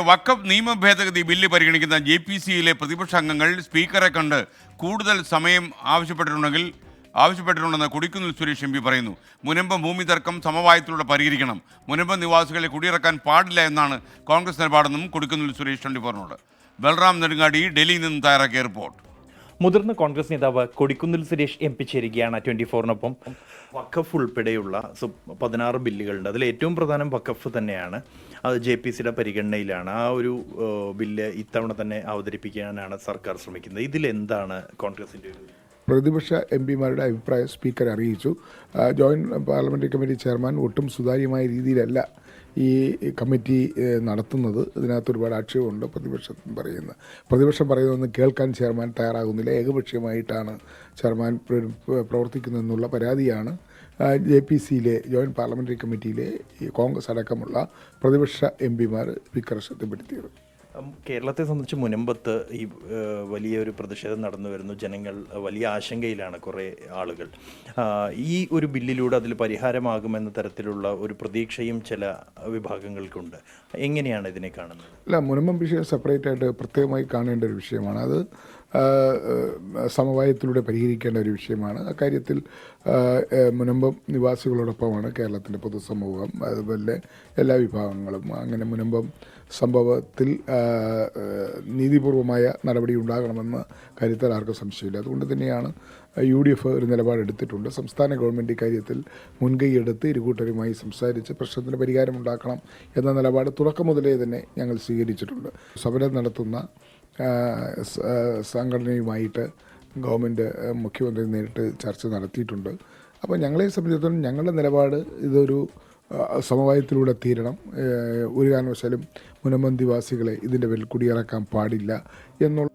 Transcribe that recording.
വഖഫ് നിയമ ഭേദഗതി ബില്ല് പരിഗണിക്കുന്ന JPCയിലെ പ്രതിപക്ഷ അംഗങ്ങൾ സ്പീക്കറെ കണ്ട് കൂടുതൽ സമയം ആവശ്യപ്പെട്ടിട്ടുണ്ടെന്ന് കൊടിക്കുന്നിൽ സുരേഷ് MP പറയുന്നു. മുനമ്പം ഭൂമി തർക്കം സമവായത്തിലൂടെ പരിഹരിക്കണം. മുനമ്പം നിവാസികളെ കുടിയിറക്കാൻ പാടില്ല എന്നാണ് കോൺഗ്രസ് നിലപാടെന്നും കൊടിക്കുന്നിൽ സുരേഷ് 24നോട്. ബൽറാം നെടുങ്ങാടി ഡൽഹിയിൽ നിന്ന് തയ്യാറാക്കിയ റിപ്പോർട്ട്. മുതിർന്ന കോൺഗ്രസ് നേതാവ് കൊടിക്കുന്നിൽ സുരേഷ് MP ചേരുകയാണ് 24നൊപ്പം. വഖഫ് ഉൾപ്പെടെയുള്ള 16 ബില്ലുകളുണ്ട്. അതിൽ ഏറ്റവും പ്രധാനം വഖഫ് തന്നെയാണ്. അത് JPCയുടെ പരിഗണനയിലാണ്. ആ ഒരു ബില്ല് ഇത്തവണ തന്നെ അവതരിപ്പിക്കാനാണ് സർക്കാർ ശ്രമിക്കുന്നത്. ഇതിലെന്താണ് കോൺഗ്രസിൻ്റെ ഒരു പ്രതിപക്ഷ MPമാരുടെ അഭിപ്രായം സ്പീക്കർ അറിയിച്ചു. ജോയിൻറ്റ് പാർലമെൻ്ററി കമ്മിറ്റി ചെയർമാൻ ഒട്ടും സുതാര്യമായ രീതിയിലല്ല ഈ കമ്മിറ്റി നടത്തുന്നത്. ഇതിനകത്ത് ഒരുപാട് ആക്ഷേപമുണ്ട് പ്രതിപക്ഷം പറയുന്നതൊന്നും കേൾക്കാൻ ചെയർമാൻ തയ്യാറാകുന്നില്ല. ഏകപക്ഷീയമായിട്ടാണ് ചെയർമാൻ പ്രവർത്തിക്കുന്നതെന്നുള്ള പരാതിയാണ് JPCയിലെ ജോയിൻറ്റ് പാർലമെൻ്ററി കമ്മിറ്റിയിലെ കോൺഗ്രസ് അടക്കമുള്ള പ്രതിപക്ഷ MPമാർ സ്പീക്കറെ ശ്രദ്ധപ്പെടുത്തിയത്. കേരളത്തെ സംബന്ധിച്ച് മുനമ്പത്ത് ഈ വലിയൊരു പ്രതിഷേധം നടന്നു വരുന്നു. ജനങ്ങൾ വലിയ ആശങ്കയിലാണ്, കുറേ ആളുകൾ. ഈ ഒരു ബില്ലിലൂടെ അതിൽ പരിഹാരമാകുമെന്ന തരത്തിലുള്ള ഒരു പ്രതീക്ഷയും ചില വിഭാഗങ്ങൾക്കുണ്ട്. എങ്ങനെയാണ് ഇതിനെ കാണുന്നത്? അല്ല, മുനമ്പം വിഷയം സെപ്പറേറ്റ് ആയിട്ട് പ്രത്യേകമായി കാണേണ്ട ഒരു വിഷയമാണ്. അത് സമവായത്തിലൂടെ പരിഹരിക്കേണ്ട ഒരു വിഷയമാണ്. അക്കാര്യത്തിൽ മുനമ്പം നിവാസികളോടൊപ്പമാണ് കേരളത്തിൻ്റെ പൊതുസമൂഹം, അതുപോലെ എല്ലാ വിഭാഗങ്ങളും. അങ്ങനെ മുനമ്പം സംഭവത്തിൽ നീതിപൂർവമായ നടപടി ഉണ്ടാകണമെന്ന കാര്യത്തിൽ ആർക്കും സംശയമില്ല. അതുകൊണ്ട് തന്നെയാണ് UDF ഒരു നിലപാടെടുത്തിട്ടുണ്ട്. സംസ്ഥാന ഗവൺമെൻറ് ഇക്കാര്യത്തിൽ മുൻകൈയെടുത്ത് ഇരുകൂട്ടരുമായി സംസാരിച്ച് പ്രശ്നത്തിന് പരിഹാരമുണ്ടാക്കണം എന്ന നിലപാട് തുടക്കം മുതലേ തന്നെ ഞങ്ങൾ സ്വീകരിച്ചിട്ടുണ്ട്. സമരം നടത്തുന്ന സംഘടനയുമായിട്ട് ഗവൺമെൻറ് മുഖ്യമന്ത്രി നേരിട്ട് ചർച്ച നടത്തിയിട്ടുണ്ട്. അപ്പോൾ ഞങ്ങളെ സംബന്ധിച്ചിടത്തോളം ഞങ്ങളുടെ നിലപാട് ഇതൊരു സമവായത്തിലൂടെ തീരണം. ഒരു കാരണവശാലും മുനമ്പം നിവാസികളെ ഇതിൻ്റെ പേരിൽ കുടിയിറക്കാൻ പാടില്ല എന്നുള്ള